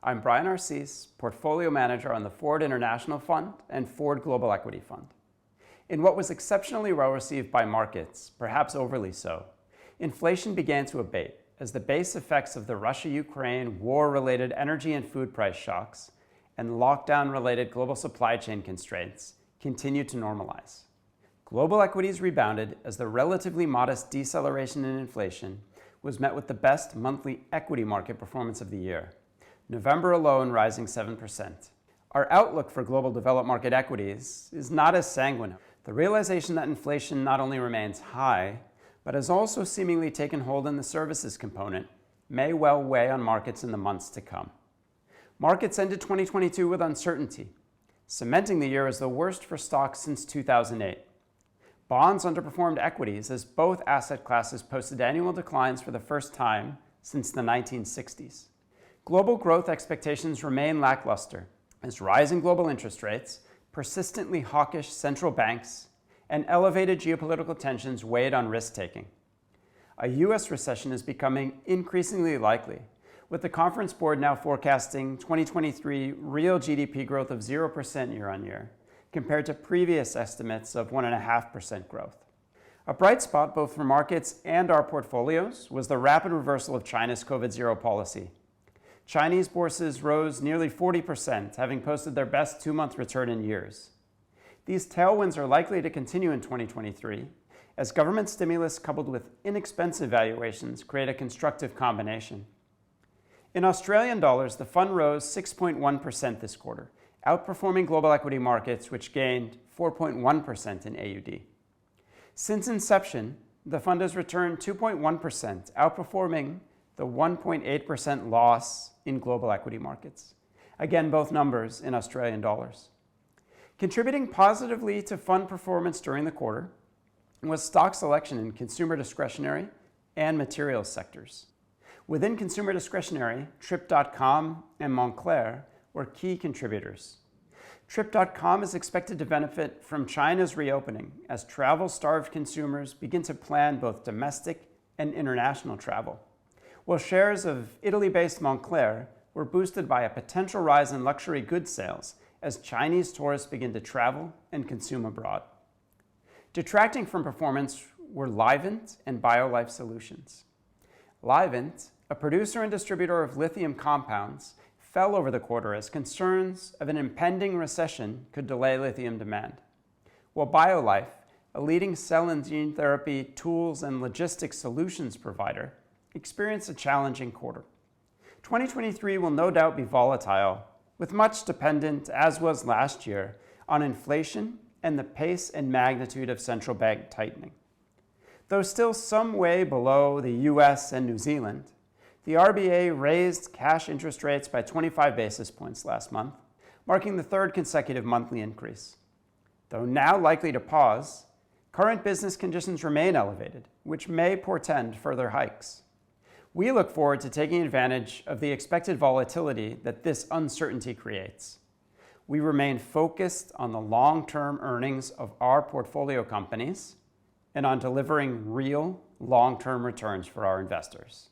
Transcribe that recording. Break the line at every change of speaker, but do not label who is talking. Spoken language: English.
I'm Brian Arcese, Portfolio Manager on the Foord International Fund and Foord Global Equity Fund. In what was exceptionally well received by markets, perhaps overly so, inflation began to abate as the base effects of the Russia-Ukraine war-related energy and food price shocks and lockdown-related global supply chain constraints continued to normalize. Global equities rebounded as the relatively modest deceleration in inflation was met with the best monthly equity market performance of the year, November alone rising 7%. Our outlook for global developed market equities is not as sanguine. The realization that inflation not only remains high, but has also seemingly taken hold in the services component may well weigh on markets in the months to come. Markets ended 2022 with uncertainty, cementing the year as the worst for stocks since 2008. Bonds underperformed equities as both asset classes posted annual declines for the first time since the 1960s. Global growth expectations remain lackluster as rising global interest rates, persistently hawkish central banks, and elevated geopolitical tensions weighed on risk-taking. A U.S. recession is becoming increasingly likely, with the Conference Board now forecasting 2023 real GDP growth of 0% year-on-year, compared to previous estimates of 1.5% growth. A bright spot both for markets and our portfolios was the rapid reversal of China's COVID-0 policy. Chinese bourses rose nearly 40%, having posted their best two-month return in years. These tailwinds are likely to continue in 2023, as government stimulus coupled with inexpensive valuations create a constructive combination. In Australian dollars, the fund rose 6.1% this quarter, outperforming global equity markets, which gained 4.1% in AUD. Since inception, the fund has returned 2.1%, outperforming the 1.8% loss in global equity markets. Again, both numbers in Australian dollars. Contributing positively to fund performance during the quarter was stock selection in consumer discretionary and materials sectors. Within consumer discretionary, Trip.com and Moncler were key contributors. Trip.com is expected to benefit from China's reopening as travel-starved consumers begin to plan both domestic and international travel, while shares of Italy-based Moncler were boosted by a potential rise in luxury goods sales as Chinese tourists begin to travel and consume abroad. Detracting from performance were Livent and BioLife Solutions. Livent, a producer and distributor of lithium compounds, fell over the quarter as concerns of an impending recession could delay lithium demand, while BioLife, a leading cell and gene therapy tools and logistics solutions provider, experienced a challenging quarter. 2023 will no doubt be volatile, with much dependent, as was last year, on inflation and the pace and magnitude of central bank tightening. Though still some way below the US and New Zealand, the RBA raised cash interest rates by 25 basis points last month, marking the third consecutive monthly increase. Though now likely to pause, current business conditions remain elevated, which may portend further hikes. We look forward to taking advantage of the expected volatility that this uncertainty creates. We remain focused on the long-term earnings of our portfolio companies and on delivering real long-term returns for our investors.